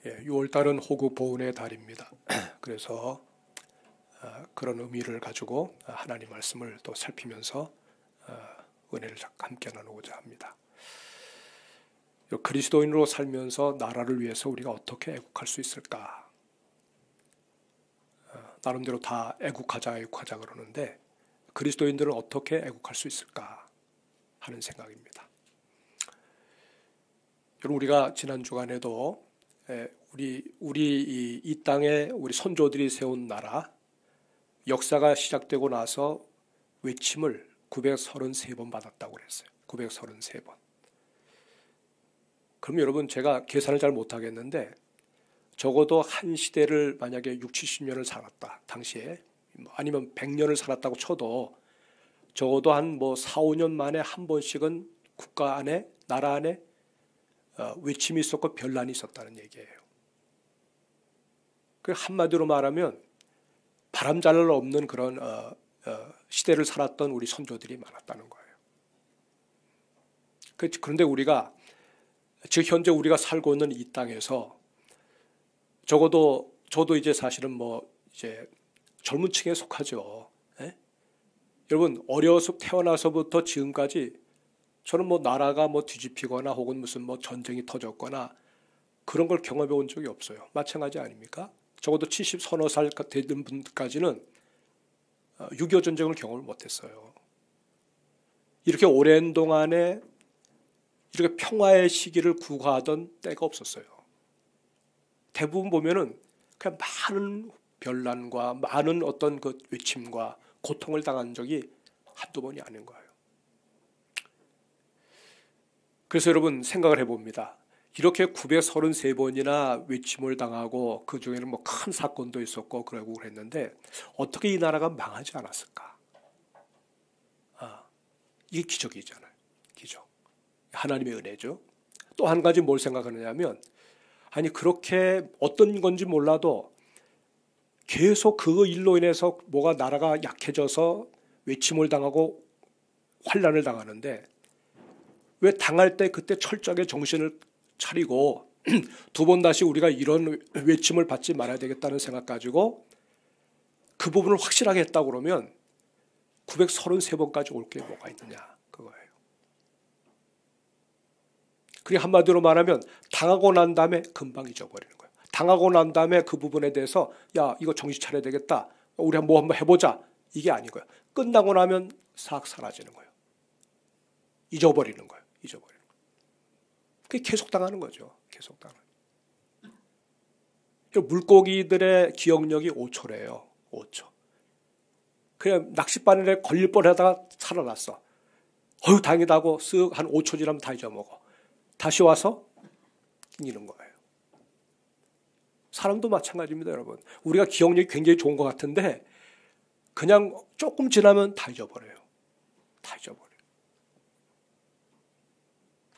6월달은 호국 보훈의 달입니다. 그래서 그런 의미를 가지고 하나님 말씀을 또 살피면서 은혜를 함께 나누고자 합니다. 그리스도인으로 살면서 나라를 위해서 우리가 어떻게 애국할 수 있을까? 나름대로 다 애국하자 그러는데 그리스도인들은 어떻게 애국할 수 있을까 하는 생각입니다. 여러분, 우리가 지난 주간에도 우리 이 땅에 우리 선조들이 세운 나라 역사가 시작되고 나서 외침을 933번 받았다고 그랬어요. 933번. 그럼 여러분, 제가 계산을 잘 못하겠는데 적어도 한 시대를 만약에 60, 70년을 살았다. 당시에 아니면 100년을 살았다고 쳐도 적어도 한 4, 5년 만에 한 번씩은 국가 안에, 나라 안에 외침이 있었고 변란이 있었다는 얘기예요. 그 한마디로 말하면 바람잘 없는 그런 시대를 살았던 우리 선조들이 많았다는 거예요. 그런데 우리가 지금 현재 우리가 살고 있는 이 땅에서 적어도 저도 이제 사실은 이제 젊은 층에 속하죠. 예? 여러분, 어려서 태어나서부터 지금까지 저는 나라가 뒤집히거나 혹은 무슨 전쟁이 터졌거나 그런 걸 경험해 본 적이 없어요. 마찬가지 아닙니까? 적어도 70 서너 살 되는 분까지는 6.25 전쟁을 경험을 못했어요. 이렇게 오랜 동안에 이렇게 평화의 시기를 구가하던 때가 없었어요. 대부분 보면은 그냥 많은 변란과 많은 어떤 그 외침과 고통을 당한 적이 한두 번이 아닌 거예요. 그래서 여러분, 생각을 해봅니다. 이렇게 933번이나 외침을 당하고 그 중에는 큰 사건도 있었고 그러고 그랬는데 어떻게 이 나라가 망하지 않았을까? 이게 기적이잖아요. 기적. 하나님의 은혜죠. 또 한 가지 뭘 생각하느냐면, 아니 그렇게 어떤 건지 몰라도 계속 그 일로 인해서 나라가 약해져서 외침을 당하고 환난을 당하는데 왜 당할 때 그때 철저하게 정신을 차리고 두 번 다시 우리가 이런 외침을 받지 말아야 되겠다는 생각 가지고 그 부분을 확실하게 했다고 그러면 933번까지 올 게 뭐가 있느냐 그거예요. 그게 한마디로 말하면 당하고 난 다음에 금방 잊어버리는 거예요. 당하고 난 다음에 그 부분에 대해서 야, 이거 정신 차려야 되겠다. 우리 한번 해보자. 이게 아니고요. 끝나고 나면 싹 사라지는 거예요. 잊어버리는 거예요. 잊어버리는 거예요. 그게 계속 당하는 거죠. 계속 당하는. 물고기들의 기억력이 5초래요. 5초. 그냥 낚싯바늘에 걸릴 뻔하다가 살아났어. 다행이다 하고 쓱 한 5초 지나면 다 잊어먹어. 다시 와서 끼는 거예요. 사람도 마찬가지입니다, 여러분. 우리가 기억력이 굉장히 좋은 것 같은데 그냥 조금 지나면 다 잊어버려요. 다 잊어버려요.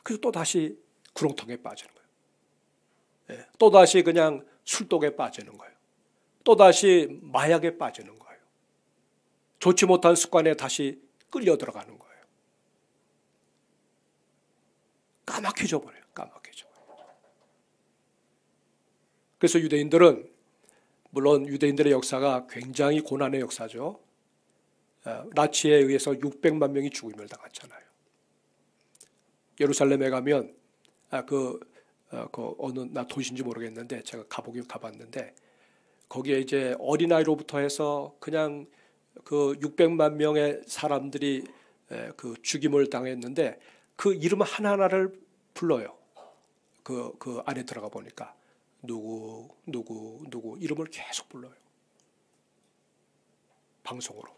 그래서 또 다시 구렁텅이에 빠지는 거예요. 예. 또 다시 그냥 술독에 빠지는 거예요. 또 다시 마약에 빠지는 거예요. 좋지 못한 습관에 다시 끌려 들어가는 거예요. 까맣게 버려요. 까맣게 버려요. 그래서 유대인들은, 물론 유대인들의 역사가 굉장히 고난의 역사죠. 나치에 의해서 600만 명이 죽임을 당했잖아요. 예루살렘에 가면 어느 도시인지 모르겠는데 제가 가봤는데 거기에 이제 어린아이로부터 해서 그냥 그 600만 명의 사람들이 그 죽임을 당했는데 그 이름 하나하나를 불러요. 그 안에 들어가 보니까 누구 이름을 계속 불러요. 방송으로.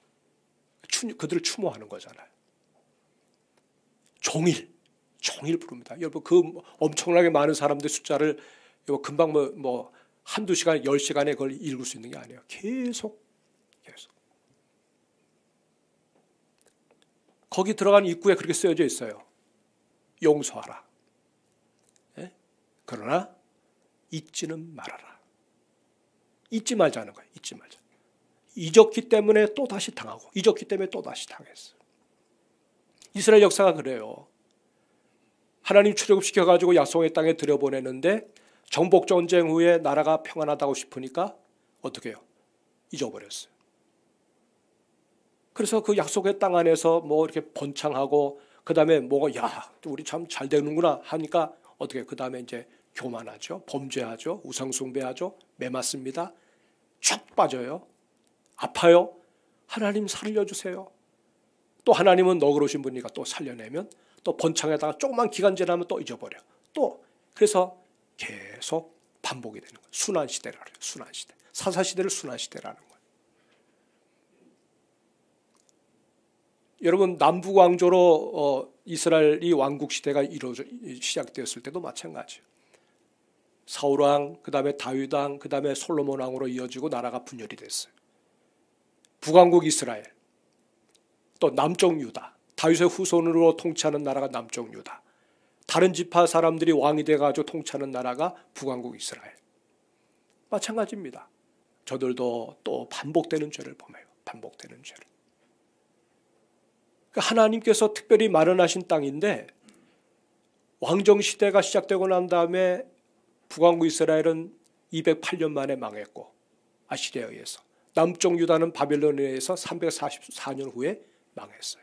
그들을 추모하는 거잖아요. 종일 부릅니다. 여러분, 그 엄청나게 많은 사람들 숫자를 금방 한두 시간, 10시간에 그걸 읽을 수 있는 게 아니에요. 계속. 거기 들어간 입구에 그렇게 쓰여져 있어요. 용서하라. 예? 그러나 잊지는 말아라. 잊지 말자는 거예요. 잊지 말자. 잊었기 때문에 또 다시 당하고 잊었기 때문에 또 다시 당했어요. 이스라엘 역사가 그래요. 하나님 출애굽시켜가지고 약속의 땅에 들여보내는데 정복전쟁 후에 나라가 평안하다고 싶으니까 어떻게 해요? 잊어버렸어요. 그래서 그 약속의 땅 안에서 뭐 이렇게 번창하고 그 다음에 뭐가 야 우리 참 잘 되는구나 하니까 어떻게 그 다음에 이제 교만하죠. 범죄하죠. 우상숭배하죠. 매맞습니다. 쭉 빠져요. 아파요. 하나님 살려주세요. 또 하나님은 너그러우신 분이니까 또 살려내면 또 번창에다가 조금만 기간 지나면 또 잊어버려. 또 그래서 계속 반복이 되는 거예요. 순환시대라 그래요. 순환시대. 사사시대를 순환시대라는 거예요. 여러분 남북왕조로 이스라엘이 왕국시대가 시작되었을 때도 마찬가지예요. 사울왕, 그 다음에 다윗왕, 그 다음에 솔로몬왕으로 이어지고 나라가 분열이 됐어요. 북왕국 이스라엘, 또 남쪽 유다, 다윗의 후손으로 통치하는 나라가 남쪽 유다, 다른 지파 사람들이 왕이 돼가지고 통치하는 나라가 북왕국 이스라엘. 마찬가지입니다. 저들도 또 반복되는 죄를 범해요. 반복되는 죄를. 하나님께서 특별히 마련하신 땅인데 왕정시대가 시작되고 난 다음에 북왕국 이스라엘은 208년 만에 망했고 아시리아에 의해서, 남쪽 유다는 바벨론에 의해서 344년 후에 망했어요.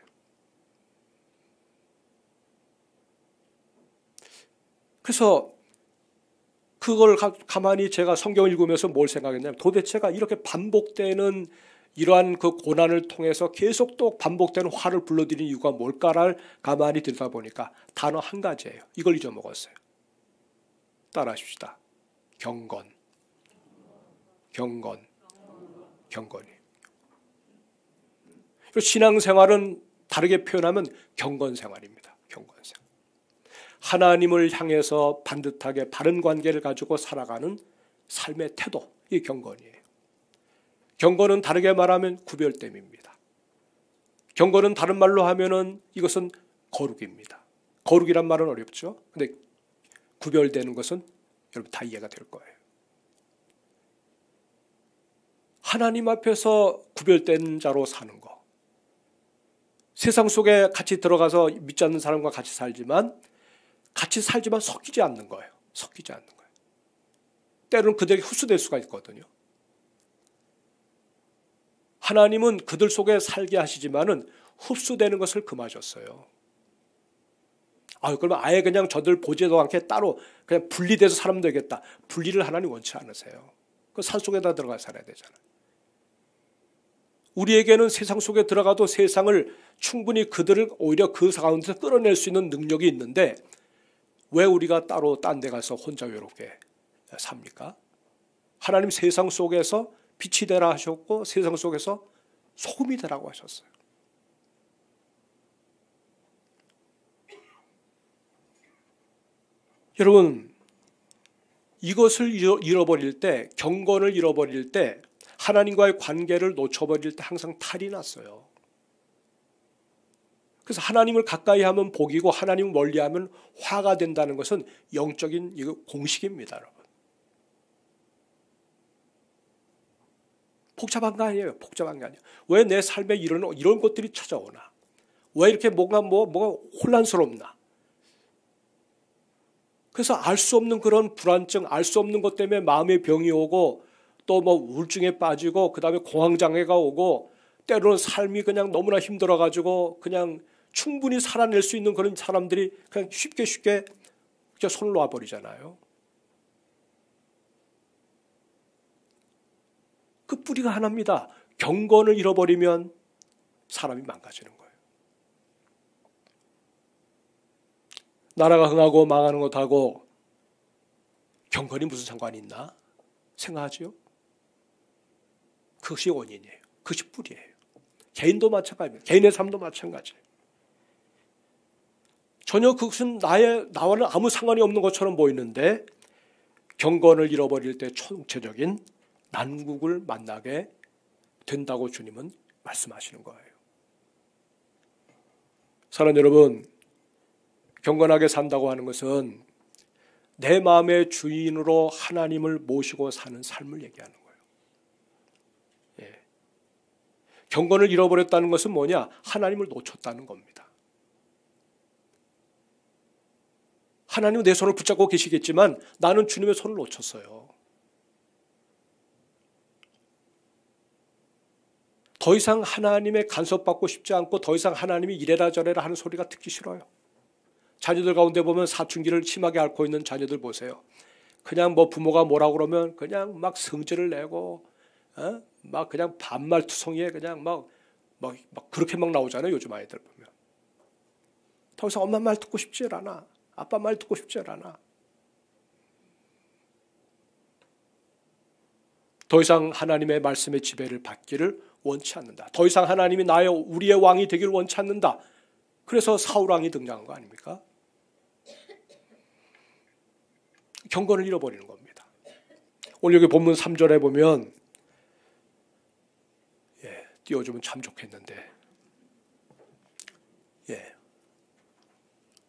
그래서 그걸 가만히 제가 성경을 읽으면서 뭘 생각했냐면 도대체가 이렇게 반복되는 이러한 그 고난을 통해서 계속 또 반복되는 화를 불러들이는 이유가 뭘까를 가만히 들여다보니까 단어 한 가지예요. 이걸 잊어먹었어요. 따라하십시다. 경건. 경건. 경건이. 신앙생활은 다르게 표현하면 경건생활입니다. 경건생활. 하나님을 향해서 반듯하게 바른 관계를 가지고 살아가는 삶의 태도, 이 경건이에요. 경건은 다르게 말하면 구별됨입니다. 경건은 다른 말로 하면은 이것은 거룩입니다. 거룩이란 말은 어렵죠. 근데 구별되는 것은 여러분 다 이해가 될 거예요. 하나님 앞에서 구별된 자로 사는 거. 세상 속에 같이 들어가서 믿지 않는 사람과 같이 살지만 섞이지 않는 거예요. 섞이지 않는 거예요. 때로는 그들에게 흡수될 수가 있거든요. 하나님은 그들 속에 살게 하시지만은 흡수되는 것을 금하셨어요. 그러면 아예 그냥 저들 보지도 않게 따로 그냥 분리돼서 살면 되겠다. 분리를 하나님 원치 않으세요. 그 산 속에다 들어가 살아야 되잖아요. 우리에게는 세상 속에 들어가도 세상을 충분히 그들을 오히려 그 가운데서 끌어낼 수 있는 능력이 있는데 왜 우리가 따로 딴 데 가서 혼자 외롭게 삽니까? 하나님 세상 속에서 빛이 되라 하셨고 세상 속에서 소금이 되라고 하셨어요. 여러분, 이것을 잃어버릴 때, 경건을 잃어버릴 때, 하나님과의 관계를 놓쳐버릴 때 항상 탈이 났어요. 그래서 하나님을 가까이 하면 복이고 하나님을 멀리하면 화가 된다는 것은 영적인 공식입니다, 여러분. 복잡한 거 아니에요. 복잡한 게 아니에요. 왜 내 삶에 이런 것들이 찾아오나? 왜 이렇게 뭐가 혼란스럽나? 그래서 알 수 없는 그런 불안증, 알 수 없는 것 때문에 마음의 병이 오고 또 우울증에 빠지고 그 다음에 공황장애가 오고 때로는 삶이 그냥 너무나 힘들어가지고 그냥 충분히 살아낼 수 있는 그런 사람들이 그냥 쉽게 손을 놔버리잖아요. 그 뿌리가 하나입니다. 경건을 잃어버리면 사람이 망가지는 거예요. 나라가 흥하고 망하는 것하고 경건이 무슨 상관이 있나 생각하지요? 그것이 원인이에요. 그것이 뿌리예요. 개인도 마찬가지입니다. 개인의 삶도 마찬가지예요. 전혀 그것은 나와는 아무 상관이 없는 것처럼 보이는데 경건을 잃어버릴 때 총체적인 난국을 만나게 된다고 주님은 말씀하시는 거예요. 사랑하는 여러분, 경건하게 산다고 하는 것은 내 마음의 주인으로 하나님을 모시고 사는 삶을 얘기하는 거예요. 예. 경건을 잃어버렸다는 것은 뭐냐? 하나님을 놓쳤다는 겁니다. 하나님은 내 손을 붙잡고 계시겠지만 나는 주님의 손을 놓쳤어요. 더 이상 하나님의 간섭받고 싶지 않고 더 이상 하나님이 이래라 저래라 하는 소리가 듣기 싫어요. 자녀들 가운데 보면 사춘기를 심하게 앓고 있는 자녀들 보세요. 그냥 뭐 부모가 뭐라고 그러면 그냥 막 성질을 내고 막 그냥 반말투성이에 그냥 막 그렇게 막 나오잖아요. 요즘 아이들 보면. 더 이상 엄마 말 듣고 싶지 않아. 아빠 말 듣고 싶지 않아. 더 이상 하나님의 말씀의 지배를 받기를 원치 않는다. 더 이상 하나님이 우리의 왕이 되기를 원치 않는다. 그래서 사울왕이 등장한 거 아닙니까? 경건을 잃어버리는 겁니다. 오늘 여기 본문 3절에 보면 띄워주면 참 좋겠는데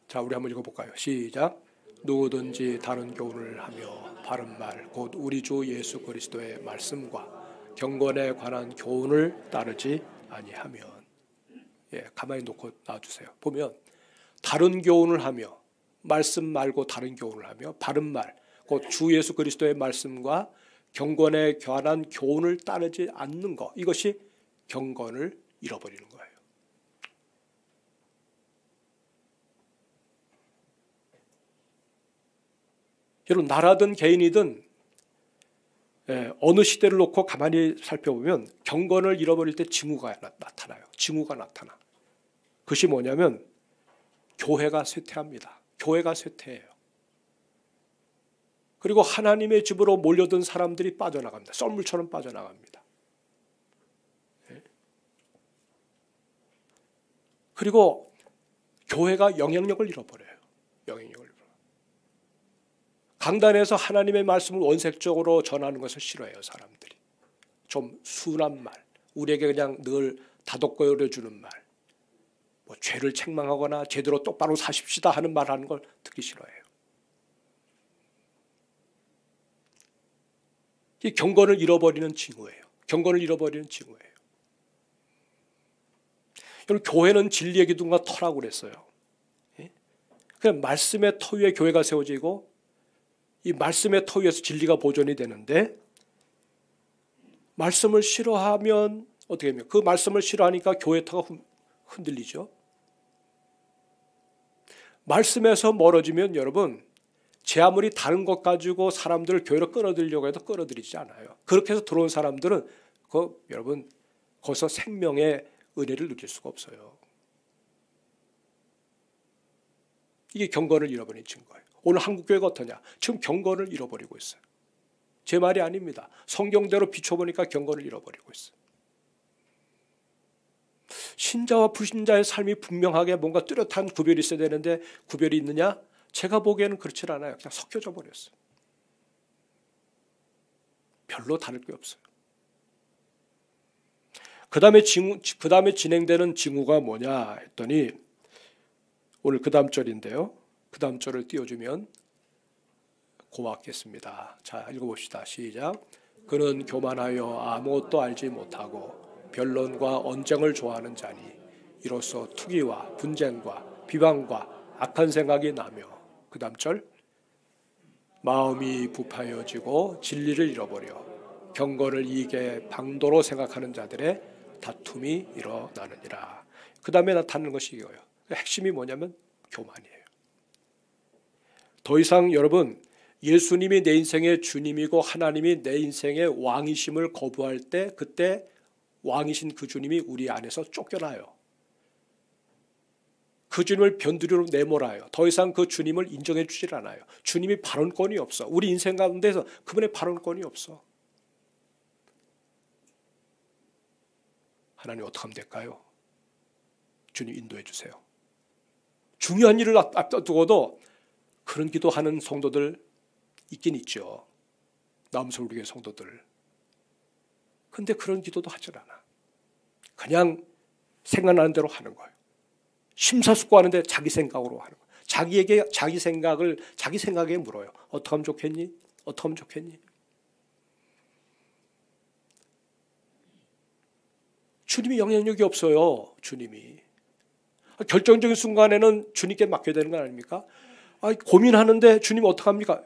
자, 우리 한번 읽어볼까요? 시작. 누구든지 다른 교훈을 하며 바른 말 곧 우리 주 예수 그리스도의 말씀과 경건에 관한 교훈을 따르지 아니하면 가만히 놓고 놔주세요. 보면 다른 교훈을 하며 말씀 말고 다른 교훈을 하며 바른 말 곧 주 예수 그리스도의 말씀과 경건에 관한 교훈을 따르지 않는 것, 이것이 경건을 잃어버리는 거예요. 여러분, 나라든 개인이든 어느 시대를 놓고 가만히 살펴보면 경건을 잃어버릴 때 징후가 나타나요. 징후가 나타나. 그것이 뭐냐면 교회가 쇠퇴합니다. 교회가 쇠퇴해요. 그리고 하나님의 집으로 몰려든 사람들이 빠져나갑니다. 썰물처럼 빠져나갑니다. 그리고 교회가 영향력을 잃어버려요. 영향력을 잃어버려요. 강단에서 하나님의 말씀을 원색적으로 전하는 것을 싫어해요. 사람들이. 좀 순한 말, 우리에게 그냥 늘 다독거려주는 말, 뭐 죄를 책망하거나 제대로 똑바로 사십시다 하는 말 하는 걸 듣기 싫어해요. 이 경건을 잃어버리는 징후예요. 경건을 잃어버리는 징후예요. 여러분, 교회는 진리의 기둥과 터라고 그랬어요. 그냥 말씀의 터 위에 교회가 세워지고 이 말씀의 터 위에서 진리가 보존이 되는데 말씀을 싫어하면 어떻게 하면 그 말씀을 싫어하니까 교회 터가 흔들리죠. 말씀에서 멀어지면 여러분 제 아무리 다른 것 가지고 사람들을 교회로 끌어들이려고 해도 끌어들이지 않아요. 그렇게 해서 들어온 사람들은 여러분 거기서 생명의 은혜를 느낄 수가 없어요. 이게 경건을 잃어버린 증거예요. 오늘 한국교회가 어떠냐? 지금 경건을 잃어버리고 있어요. 제 말이 아닙니다. 성경대로 비춰보니까 경건을 잃어버리고 있어요. 신자와 불신자의 삶이 분명하게 뭔가 뚜렷한 구별이 있어야 되는데 구별이 있느냐? 제가 보기에는 그렇지 않아요. 그냥 섞여져 버렸어요. 별로 다를 게 없어요. 그 다음에 진행되는 징후가 뭐냐 했더니 오늘 그 다음 절인데요. 그 다음 절을 띄워주면 고맙겠습니다. 자, 읽어봅시다. 시작. 그는 교만하여 아무것도 알지 못하고 변론과 언쟁을 좋아하는 자니 이로써 투기와 분쟁과 비방과 악한 생각이 나며 그 다음 절 마음이 부패해지고 진리를 잃어버려 경건을 이익의 방도로 생각하는 자들의 다툼이 일어나느니라. 그 다음에 나타나는 것이 이거예요. 핵심이 뭐냐면 교만이에요. 더 이상 여러분 예수님이 내 인생의 주님이고 하나님이 내 인생의 왕이심을 거부할 때 그때 왕이신 그 주님이 우리 안에서 쫓겨나요. 그 주님을 변두리로 내몰아요. 더 이상 그 주님을 인정해 주질 않아요. 주님이 발언권이 없어. 우리 인생 가운데서 그분의 발언권이 없어. 하나님 어떻게 하면 될까요? 주님 인도해 주세요. 중요한 일을 앞두고도 그런 기도하는 성도들 있긴 있죠. 남서울교회 성도들. 근데 그런 기도도 하질 않아. 그냥 생각나는 대로 하는 거예요. 심사숙고하는데 자기 생각으로 하는 거예요. 자기에게 자기 생각에 물어요. 어떻게 하면 좋겠니? 어떻게 하면 좋겠니? 주님이 영향력이 없어요. 주님이. 결정적인 순간에는 주님께 맡겨야 되는 거 아닙니까? 고민하는데 주님 어떡합니까?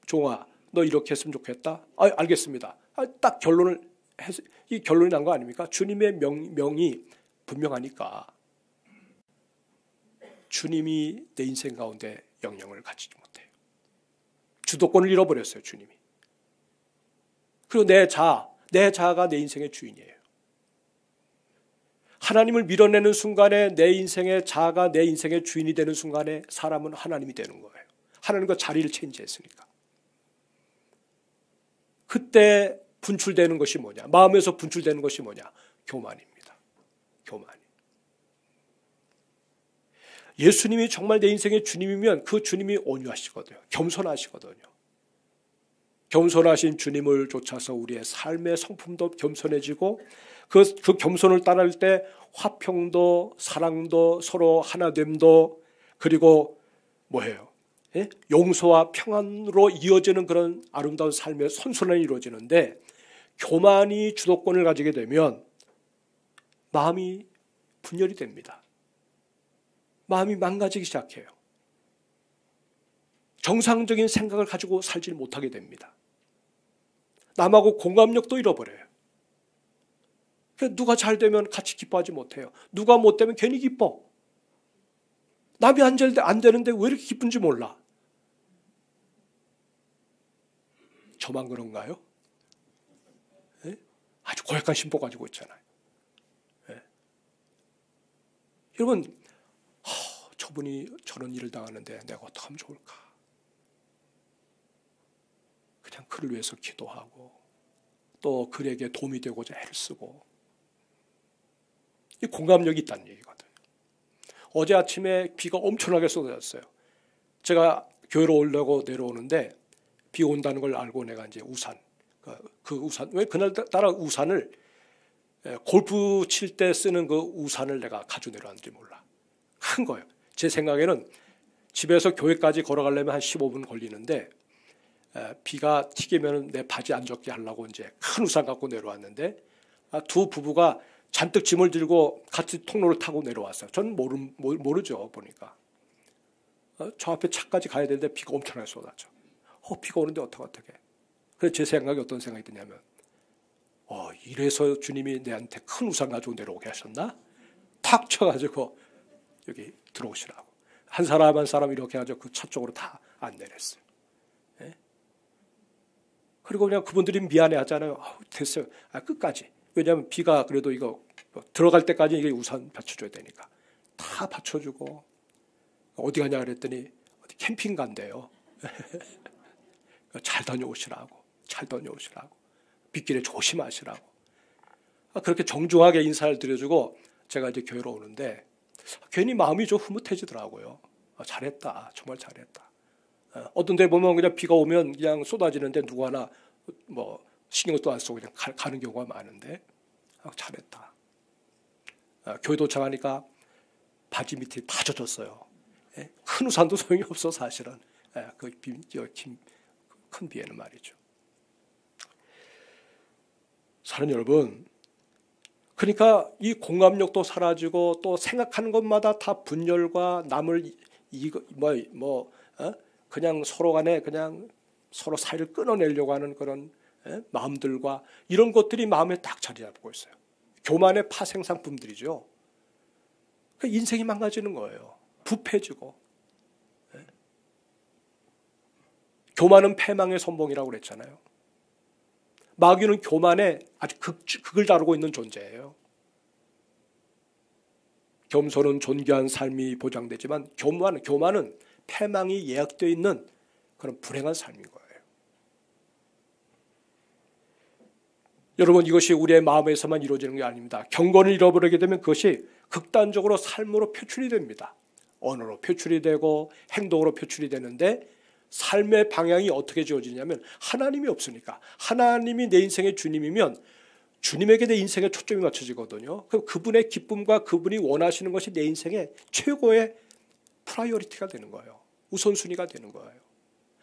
종아, 너 이렇게 했으면 좋겠다. 알겠습니다. 딱 결론을 해서 이 결론이 난 거 아닙니까? 주님의 명이 분명하니까 주님이 내 인생 가운데 영향을 가지지 못해요. 주도권을 잃어버렸어요, 주님이. 그리고 내 자아가 내 인생의 주인이에요. 하나님을 밀어내는 순간에 내 인생의 자아가 내 인생의 주인이 되는 순간에 사람은 하나님이 되는 거예요. 하나님과 자리를 체인지했으니까. 그때 분출되는 것이 뭐냐? 마음에서 분출되는 것이 뭐냐? 교만입니다. 교만. 예수님이 정말 내 인생의 주님이면 그 주님이 온유하시거든요. 겸손하시거든요. 겸손하신 주님을 쫓아서 우리의 삶의 성품도 겸손해지고 그 겸손을 따를 때 화평도 사랑도 서로 하나됨도 그리고 뭐예요? 용서와 평안으로 이어지는 그런 아름다운 삶의 선순환이 이루어지는데 교만이 주도권을 가지게 되면 마음이 분열이 됩니다. 마음이 망가지기 시작해요. 정상적인 생각을 가지고 살지 못하게 됩니다. 남하고 공감력도 잃어버려요. 누가 잘 되면 같이 기뻐하지 못해요. 누가 못 되면 괜히 기뻐. 남이 안 되는데 왜 이렇게 기쁜지 몰라. 저만 그런가요? 네? 아주 고약한 심보 가지고 있잖아요. 네. 여러분, 저분이 저런 일을 당하는데 내가 어떻게 하면 좋을까? 그냥 그를 위해서 기도하고 또 그에게 도움이 되고자 애를 쓰고 이 공감력이 있다는 얘기거든요. 어제 아침에 비가 엄청나게 쏟아졌어요. 제가 교회로 오려고 내려오는데 비 온다는 걸 알고 내가 이제 우산, 그 우산, 왜 그날따라 우산을 골프 칠 때 쓰는 그 우산을 내가 가지고 내려왔는지 몰라. 큰 거예요. 제 생각에는 집에서 교회까지 걸어가려면 한 15분 걸리는데 비가 튀기면 내 바지 안 젖게 하려고 이제 큰 우산 갖고 내려왔는데 두 부부가 잔뜩 짐을 들고 같이 통로를 타고 내려왔어요. 저는 모르죠. 보니까. 저 앞에 차까지 가야 되는데 비가 엄청나게 쏟아져. 비가 오는데 어떡해. 그래서 제 생각이 어떤 생각이 드냐면 이래서 주님이 내한테 큰 우산 가지고 내려오게 하셨나? 탁 쳐가지고 여기 들어오시라고. 한 사람 한 사람 이렇게 해가지고 그 차 쪽으로 다 안내했어요. 네? 그리고 그냥 그분들이 미안해 하잖아요. 됐어요. 끝까지. 왜냐하면 비가 그래도 이거 들어갈 때까지 이게 우산 받쳐줘야 되니까. 다 받쳐주고 어디 가냐 그랬더니 어디 캠핑 간대요. 잘 다녀오시라고. 빗길에 조심하시라고. 그렇게 정중하게 인사를 드려주고 제가 이제 교회로 오는데 괜히 마음이 좀 흐뭇해지더라고요. 잘했다. 정말 잘했다. 어떤 데 보면 그냥 비가 오면 그냥 쏟아지는데 누구 하나 뭐 신경도 안 쓰고 그냥 가는 경우가 많은데 잘했다. 교회 도착하니까 바지 밑이 다 젖었어요. 큰 우산도 소용이 없어 사실은. 큰 비에는 말이죠. 사랑하는 여러분, 그러니까 이 공감력도 사라지고 또 생각하는 것마다 다 분열과 남을 그냥 서로 간에 그냥 서로 사이를 끊어내려고 하는 그런 마음들과 이런 것들이 마음에 딱 자리 잡고 있어요. 교만의 파생상품들이죠. 인생이 망가지는 거예요. 부패지고. 교만은 패망의 선봉이라고 그랬잖아요. 마귀는 교만에 아주 극을 다루고 있는 존재예요. 겸손은 존귀한 삶이 보장되지만 교만은 패망이 예약되어 있는 그런 불행한 삶인 거예요. 여러분, 이것이 우리의 마음에서만 이루어지는 게 아닙니다. 경건을 잃어버리게 되면 그것이 극단적으로 삶으로 표출이 됩니다. 언어로 표출이 되고 행동으로 표출이 되는데 삶의 방향이 어떻게 지어지냐면 하나님이 없으니까, 하나님이 내 인생의 주님이면 주님에게 내 인생의 초점이 맞춰지거든요. 그럼 그분의 기쁨과 그분이 원하시는 것이 내 인생의 최고의 프라이어리티가 되는 거예요. 우선순위가 되는 거예요.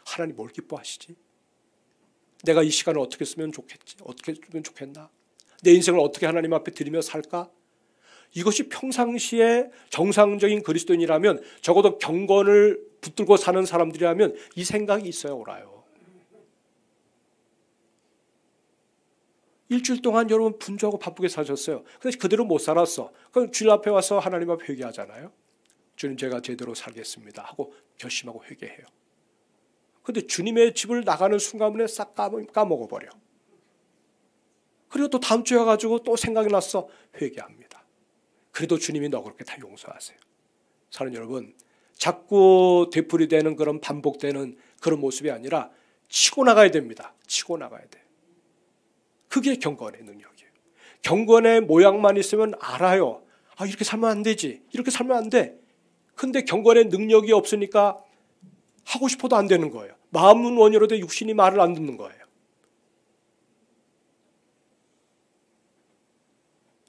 하나님 뭘 기뻐하시지? 내가 이 시간을 어떻게 쓰면 좋겠지? 어떻게 쓰면 좋겠나? 내 인생을 어떻게 하나님 앞에 드리며 살까? 이것이 평상시에 정상적인 그리스도인이라면, 적어도 경건을 붙들고 사는 사람들이라면 이 생각이 있어야 옳아요. 일주일 동안 여러분 분주하고 바쁘게 사셨어요. 근데 그대로 못 살았어. 그럼 주일 앞에 와서 하나님 앞에 회개하잖아요. 주님, 제가 제대로 살겠습니다 하고 결심하고 회개해요. 근데 주님의 집을 나가는 순간에 싹 까먹어버려. 그리고 또 다음 주에 가지고 또 생각이 났어. 회개합니다. 그래도 주님이 너그럽게 다 용서하세요. 사랑하는 여러분, 자꾸 되풀이되는 그런 반복되는 그런 모습이 아니라 치고 나가야 됩니다. 치고 나가야 돼. 그게 경건의 능력이에요. 경건의 모양만 있으면 알아요. 아, 이렇게 살면 안 되지. 이렇게 살면 안 돼. 근데 경건의 능력이 없으니까 하고 싶어도 안 되는 거예요. 마음은 원이로되 육신이 말을 안 듣는 거예요.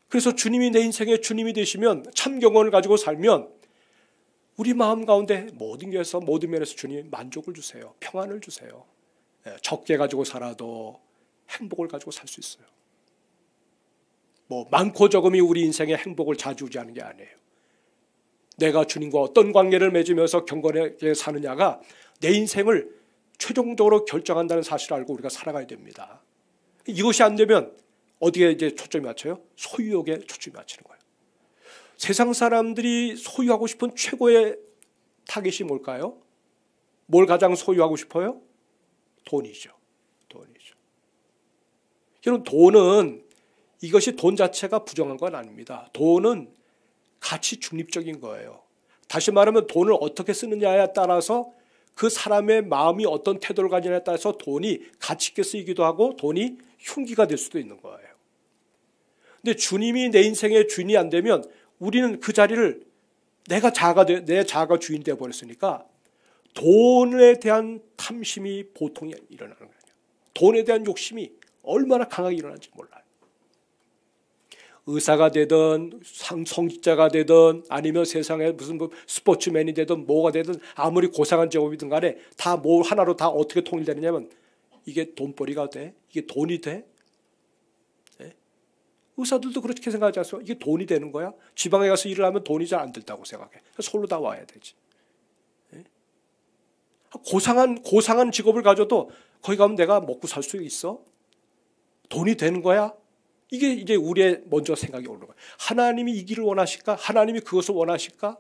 그래서 주님이 내 인생의 주님이 되시면, 참 경건을 가지고 살면 우리 마음 가운데 모든 면에서 주님이 만족을 주세요. 평안을 주세요. 적게 가지고 살아도 행복을 가지고 살 수 있어요. 뭐 많고 적음이 우리 인생의 행복을 좌지우지하는 게 아니에요. 내가 주님과 어떤 관계를 맺으면서 경건하게 사느냐가 내 인생을 최종적으로 결정한다는 사실을 알고 우리가 살아가야 됩니다. 이것이 안 되면 어디에 이제 초점이 맞춰요? 소유욕에 초점이 맞추는 거예요. 세상 사람들이 소유하고 싶은 최고의 타겟이 뭘까요? 뭘 가장 소유하고 싶어요? 돈이죠. 돈이죠. 여러분, 돈은, 이것이 돈 자체가 부정한 건 아닙니다. 돈은 가치 중립적인 거예요. 다시 말하면 돈을 어떻게 쓰느냐에 따라서, 그 사람의 마음이 어떤 태도를 가지냐에 따라서 돈이 가치 있게 쓰이기도 하고 돈이 흉기가 될 수도 있는 거예요. 근데 주님이 내 인생의 주인이 안 되면 우리는 그 자리를 내 자아가 주인 되어 버렸으니까 돈에 대한 탐심이 보통이 일어나는 거예요. 돈에 대한 욕심이 얼마나 강하게 일어나는지 몰라요. 의사가 되든 성직자가 되든 아니면 세상에 무슨 스포츠맨이 되든 뭐가 되든 아무리 고상한 직업이든 간에 다 뭐 하나로 다 어떻게 통일되느냐면 이게 돈벌이가 돼? 이게 돈이 돼? 네? 의사들도 그렇게 생각하지 않습니까? 이게 돈이 되는 거야? 지방에 가서 일을 하면 돈이 잘 안 들다고 생각해. 서울로 다 와야 되지. 네? 고상한 직업을 가져도 거기 가면 내가 먹고 살 수 있어? 돈이 되는 거야? 이게 이제 우리의 먼저 생각이 오는 거예요. 하나님이 이 길을 원하실까? 하나님이 그것을 원하실까?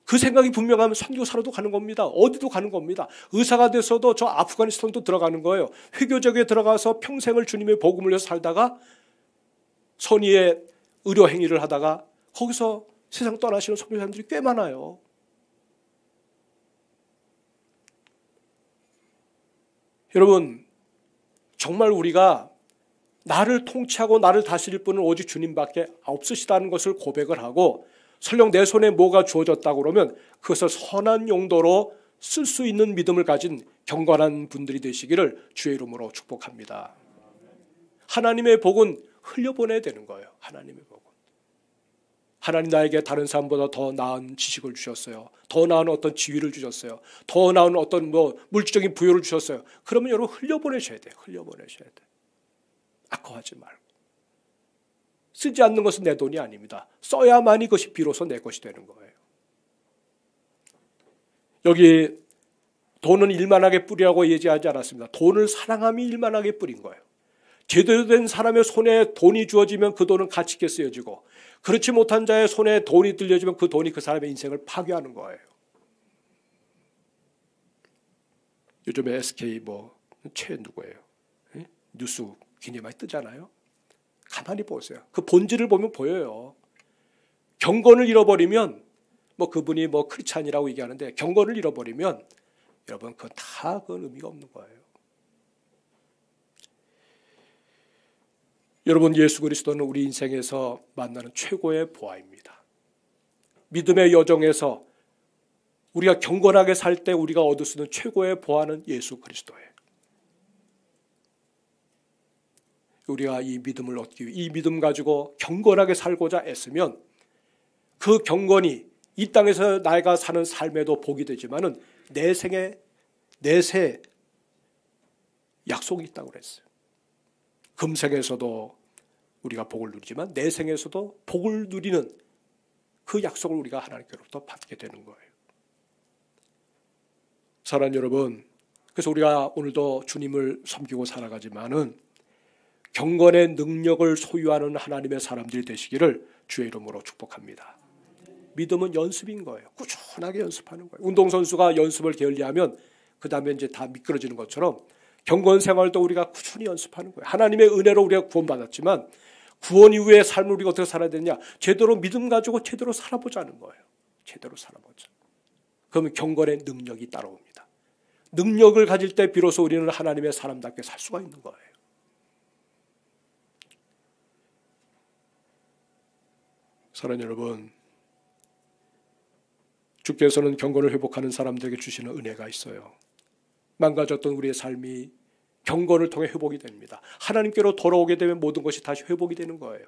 그 생각이 분명하면 선교사로도 가는 겁니다. 어디도 가는 겁니다. 의사가 돼서도 저 아프가니스탄도 들어가는 거예요. 회교적에 들어가서 평생을 주님의 복음을 위해서 살다가 선의의 의료 행위를 하다가 거기서 세상 떠나시는 선교사님들이 꽤 많아요. 여러분, 정말 우리가 나를 통치하고 나를 다스릴 분은 오직 주님밖에 없으시다는 것을 고백을 하고, 설령 내 손에 뭐가 주어졌다고 그러면 그것을 선한 용도로 쓸 수 있는 믿음을 가진 경건한 분들이 되시기를 주의 이름으로 축복합니다. 하나님의 복은 흘려보내야 되는 거예요. 하나님의 복은. 하나님 나에게 다른 사람보다 더 나은 지식을 주셨어요. 더 나은 어떤 지위를 주셨어요. 더 나은 어떤 물질적인 부여를 주셨어요. 그러면 여러분 흘려보내셔야 돼요. 흘려보내셔야 돼요. 아까워하지 말고. 쓰지 않는 것은 내 돈이 아닙니다. 써야만이 그것이 비로소 내 것이 되는 거예요. 여기 돈은 일만하게 뿌리라고 얘기하지 않았습니다. 돈을 사랑함이 일만하게 뿌린 거예요. 제대로 된 사람의 손에 돈이 주어지면 그 돈은 가치 있게 쓰여지고, 그렇지 못한 자의 손에 돈이 들려지면 그 돈이 그 사람의 인생을 파괴하는 거예요. 요즘에 SK 최 누구예요? 뉴스 굉장히 많이 뜨잖아요. 가만히 보세요. 그 본질을 보면 보여요. 경건을 잃어버리면, 그분이 크리스찬이라고 얘기하는데, 경건을 잃어버리면 여러분 그건 다 의미가 없는 거예요. 여러분, 예수 그리스도는 우리 인생에서 만나는 최고의 보아입니다. 믿음의 여정에서 우리가 경건하게 살 때 우리가 얻을 수 있는 최고의 보아는 예수 그리스도예요. 우리가 이 믿음을 얻기 위해 이 믿음 가지고 경건하게 살고자 애쓰면 그 경건이 이 땅에서 내가 사는 삶에도 복이 되지만은 내세 약속이 있다고 그랬어요. 금생에서도 우리가 복을 누리지만 내 생에서도 복을 누리는 그 약속을 우리가 하나님께로부터 받게 되는 거예요. 사랑하는 여러분, 그래서 우리가 오늘도 주님을 섬기고 살아가지만은 경건의 능력을 소유하는 하나님의 사람들이 되시기를 주의 이름으로 축복합니다. 믿음은 연습인 거예요. 꾸준하게 연습하는 거예요. 운동선수가 연습을 게을리하면 그 다음에 이제 다 미끄러지는 것처럼 경건 생활도 우리가 꾸준히 연습하는 거예요. 하나님의 은혜로 우리가 구원받았지만 구원 이후의 삶을 우리가 어떻게 살아야 되느냐? 제대로 믿음 가지고 제대로 살아보자는 거예요. 제대로 살아보자. 그러면 경건의 능력이 따라옵니다. 능력을 가질 때 비로소 우리는 하나님의 사람답게 살 수가 있는 거예요. 사랑하는 여러분, 주께서는 경건을 회복하는 사람들에게 주시는 은혜가 있어요. 망가졌던 우리의 삶이 경건을 통해 회복이 됩니다. 하나님께로 돌아오게 되면 모든 것이 다시 회복이 되는 거예요.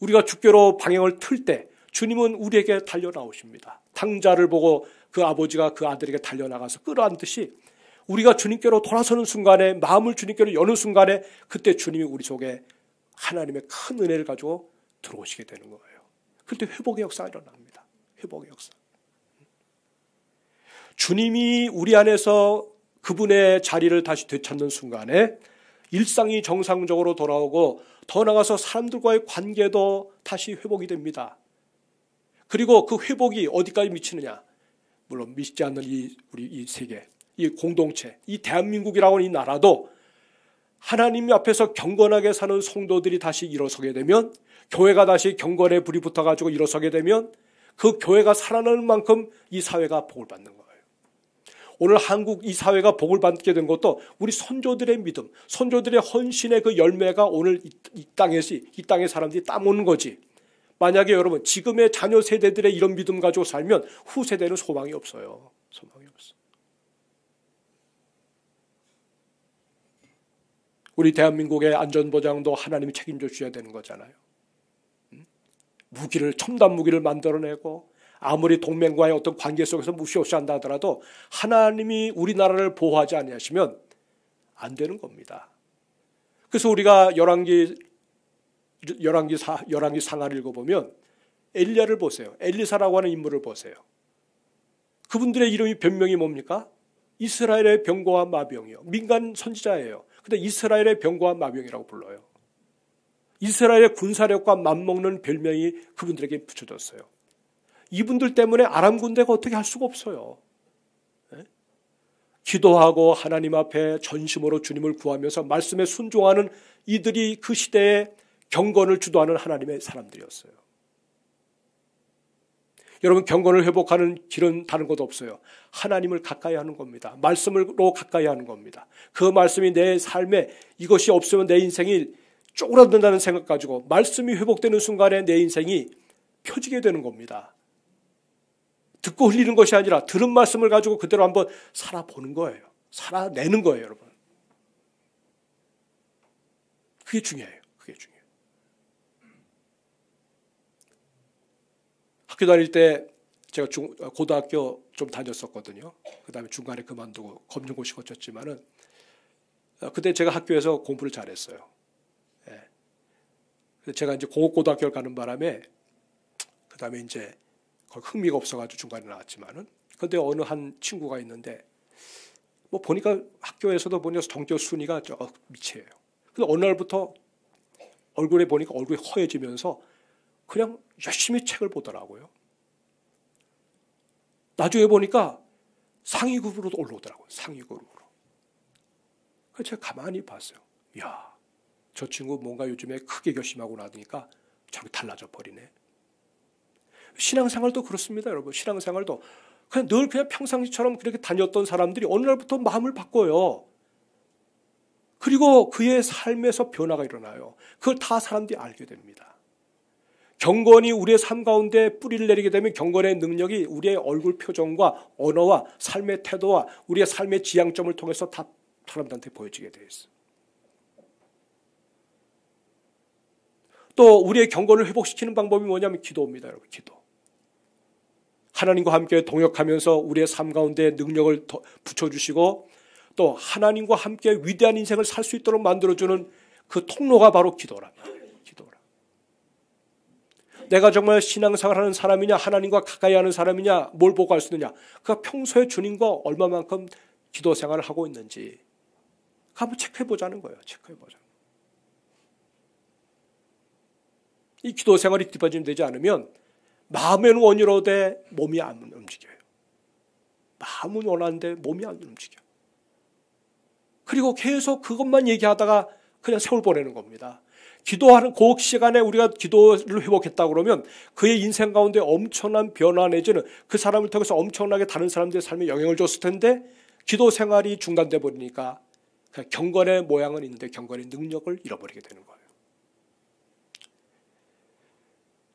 우리가 주께로 방향을 틀 때 주님은 우리에게 달려나오십니다. 탕자를 보고 그 아버지가 그 아들에게 달려나가서 끌어안듯이 우리가 주님께로 돌아서는 순간에, 마음을 주님께로 여는 순간에 그때 주님이 우리 속에 하나님의 큰 은혜를 가지고 들어오시게 되는 거예요. 그때 회복의 역사가 일어납니다. 회복의 역사. 주님이 우리 안에서 그분의 자리를 다시 되찾는 순간에 일상이 정상적으로 돌아오고 더 나아가서 사람들과의 관계도 다시 회복이 됩니다. 그리고 그 회복이 어디까지 미치느냐? 물론 믿지 않는 우리 이 세계, 이 공동체, 이 대한민국이라고 하는 이 나라도 하나님 앞에서 경건하게 사는 성도들이 다시 일어서게 되면, 교회가 다시 경건에 불이 붙어가지고 일어서게 되면 그 교회가 살아나는 만큼 이 사회가 복을 받는 거예요. 오늘 한국 이 사회가 복을 받게 된 것도 우리 선조들의 믿음, 선조들의 헌신의 그 열매가 오늘 이 땅의 사람들이 따먹는 거지. 만약에 여러분 지금의 자녀 세대들의 이런 믿음 가지고 살면 후세대는 소망이 없어요. 소망이 없어. 우리 대한민국의 안전보장도 하나님이 책임져 주셔야 되는 거잖아요. 무기를, 첨단 무기를 만들어내고 아무리 동맹과의 어떤 관계 속에서 무시없이 한다 하더라도 하나님이 우리나라를 보호하지 아니하시면 안 되는 겁니다. 그래서 우리가 열왕기 상하를 읽어보면 엘리야를 보세요. 엘리사라고 하는 인물을 보세요. 그분들의 이름이 변명이 뭡니까? 이스라엘의 병거와 마병이요. 민간 선지자예요. 근데 이스라엘의 병거와 마병이라고 불러요. 이스라엘의 군사력과 맞먹는 별명이 그분들에게 붙여졌어요. 이분들 때문에 아람 군대가 어떻게 할 수가 없어요. 네? 기도하고 하나님 앞에 전심으로 주님을 구하면서 말씀에 순종하는 이들이 그 시대에 경건을 주도하는 하나님의 사람들이었어요. 여러분, 경건을 회복하는 길은 다른 것도 없어요. 하나님을 가까이 하는 겁니다. 말씀으로 가까이 하는 겁니다. 그 말씀이 내 삶에 이것이 없으면 내 인생이 쪼그라든다는 생각 가지고 말씀이 회복되는 순간에 내 인생이 펴지게 되는 겁니다. 듣고 흘리는 것이 아니라 들은 말씀을 가지고 그대로 한번 살아보는 거예요. 살아내는 거예요, 여러분. 그게 중요해요. 그게 중요해요. 학교 다닐 때 제가 고등학교 좀 다녔었거든요. 그 다음에 중간에 그만두고 검정고시 거쳤지만은 그때 제가 학교에서 공부를 잘했어요. 예. 제가 이제 공업고등학교를 가는 바람에 그 다음에 이제 흥미가 없어가지고 중간에 나왔지만은 근데 어느 한 친구가 있는데 뭐 보니까 학교에서도 보니까 성적 순위가 저 밑이에요. 근데 어느 날부터 얼굴에 보니까 얼굴이 허해지면서 그냥 열심히 책을 보더라고요. 나중에 보니까 상위급으로 올라오더라고요. 상위급으로. 그래서 제가 가만히 봤어요. 이야, 저 친구 뭔가 요즘에 크게 결심하고 나니까 저렇게 달라져 버리네. 신앙생활도 그렇습니다, 여러분. 신앙생활도 그냥 늘 그냥 평상시처럼 그렇게 다녔던 사람들이 어느 날부터 마음을 바꿔요. 그리고 그의 삶에서 변화가 일어나요. 그걸 다 사람들이 알게 됩니다. 경건이 우리의 삶 가운데 뿌리를 내리게 되면 경건의 능력이 우리의 얼굴 표정과 언어와 삶의 태도와 우리의 삶의 지향점을 통해서 다 사람들한테 보여지게 되어 있어요. 또 우리의 경건을 회복시키는 방법이 뭐냐면 기도입니다, 여러분. 기도. 하나님과 함께 동역하면서 우리의 삶 가운데 능력을 붙여주시고 또 하나님과 함께 위대한 인생을 살 수 있도록 만들어주는 그 통로가 바로 기도랍니다. 내가 정말 신앙생활하는 사람이냐, 하나님과 가까이 하는 사람이냐, 뭘 보고 알 수 있느냐? 그가 평소에 주님과 얼마만큼 기도 생활을 하고 있는지 한번 체크해 보자는 거예요. 체크해 보자. 이 기도 생활이 뒷받침되지 않으면 마음에는 원이로되 몸이 안 움직여요. 마음은 원하는데 몸이 안 움직여. 그리고 계속 그것만 얘기하다가 그냥 세월 보내는 겁니다. 기도하는 그 시간에 우리가 기도를 회복했다고 그러면 그의 인생 가운데 엄청난 변화 내지는 그 사람을 통해서 엄청나게 다른 사람들의 삶에 영향을 줬을 텐데 기도 생활이 중단돼 버리니까 경건의 모양은 있는데 경건의 능력을 잃어버리게 되는 거예요.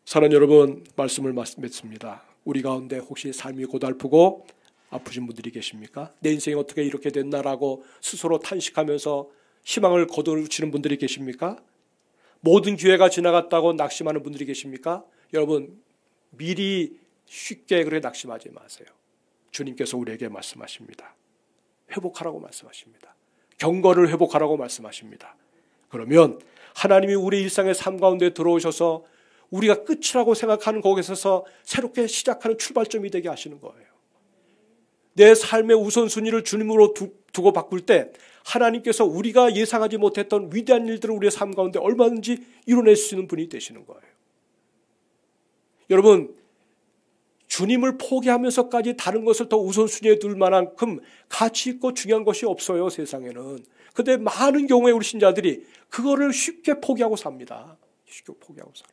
사랑하는 여러분, 말씀을 맺습니다. 우리 가운데 혹시 삶이 고달프고 아프신 분들이 계십니까? 내 인생이 어떻게 이렇게 됐나라고 스스로 탄식하면서 희망을 거두시는 분들이 계십니까? 모든 기회가 지나갔다고 낙심하는 분들이 계십니까? 여러분, 미리 쉽게 그렇게 낙심하지 마세요. 주님께서 우리에게 말씀하십니다. 회복하라고 말씀하십니다. 경건을 회복하라고 말씀하십니다. 그러면 하나님이 우리 일상의 삶 가운데 들어오셔서 우리가 끝이라고 생각하는 곳에서 새롭게 시작하는 출발점이 되게 하시는 거예요. 내 삶의 우선순위를 주님으로 두고 바꿀 때 하나님께서 우리가 예상하지 못했던 위대한 일들을 우리의 삶 가운데 얼마든지 이뤄낼 수 있는 분이 되시는 거예요. 여러분, 주님을 포기하면서까지 다른 것을 더 우선순위에 둘 만큼 가치 있고 중요한 것이 없어요, 세상에는. 그런데 많은 경우에 우리 신자들이 그거를 쉽게 포기하고 삽니다. 쉽게 포기하고 살아.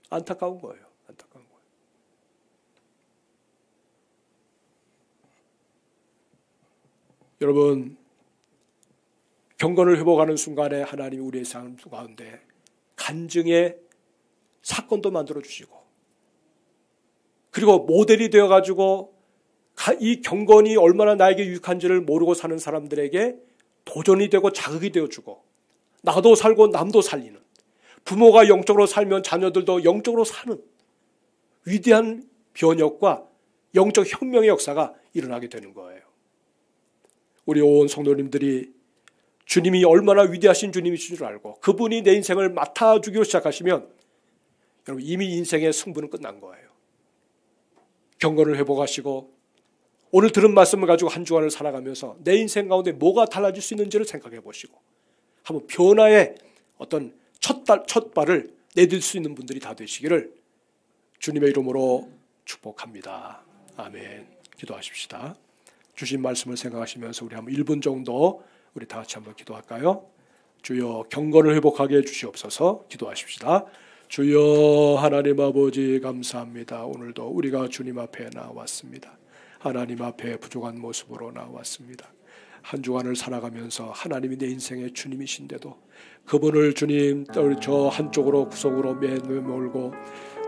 안타까운 거예요. 안타까운 거예요. 여러분, 경건을 회복하는 순간에 하나님이 우리의 삶 가운데 간증의 사건도 만들어주시고 그리고 모델이 되어가지고 이 경건이 얼마나 나에게 유익한지를 모르고 사는 사람들에게 도전이 되고 자극이 되어주고 나도 살고 남도 살리는, 부모가 영적으로 살면 자녀들도 영적으로 사는 위대한 변혁과 영적 혁명의 역사가 일어나게 되는 거예요. 우리 온 성도님들이 주님이 얼마나 위대하신 주님이신 줄 알고 그분이 내 인생을 맡아주기로 시작하시면 여러분 이미 인생의 승부는 끝난 거예요. 경건을 회복하시고 오늘 들은 말씀을 가지고 한 주간을 살아가면서 내 인생 가운데 뭐가 달라질 수 있는지를 생각해 보시고 한번 변화의 어떤 첫 발을 내딜 수 있는 분들이 다 되시기를 주님의 이름으로 축복합니다. 아멘. 기도하십시다. 주신 말씀을 생각하시면서 우리 한번 1분 정도 우리 다 같이 한번 기도할까요? 주여 경건을 회복하게 해주시옵소서. 기도하십시다. 주여 하나님 아버지 감사합니다. 오늘도 우리가 주님 앞에 나왔습니다. 하나님 앞에 부족한 모습으로 나왔습니다. 한 주간을 살아가면서 하나님이 내 인생의 주님이신데도 그분을 주님 저 한쪽으로 구석으로 매몰고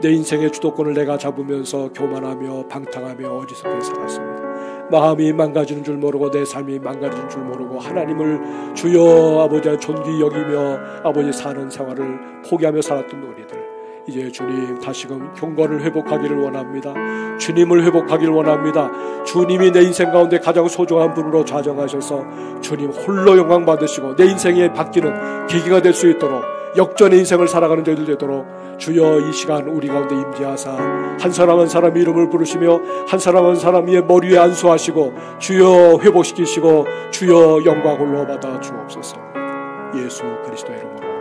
내 인생의 주도권을 내가 잡으면서 교만하며 방탕하며 어리석게 살았습니다. 마음이 망가지는 줄 모르고 내 삶이 망가지는 줄 모르고 하나님을 주여 아버지 존귀 여기며 아버지 사는 생활을 포기하며 살았던 우리들 이제 주님 다시금 경건을 회복하기를 원합니다. 주님을 회복하기를 원합니다. 주님이 내 인생 가운데 가장 소중한 분으로 좌정하셔서 주님 홀로 영광 받으시고 내 인생이 바뀌는 계기가 될 수 있도록 역전의 인생을 살아가는 저희들 되도록 주여 이 시간 우리 가운데 임재하사 한 사람 한 사람 이름을 부르시며 한 사람 한 사람 위에 머리 위에 안수하시고 주여 회복시키시고 주여 영광 홀로 받아 주옵소서. 예수 그리스도의 이름으로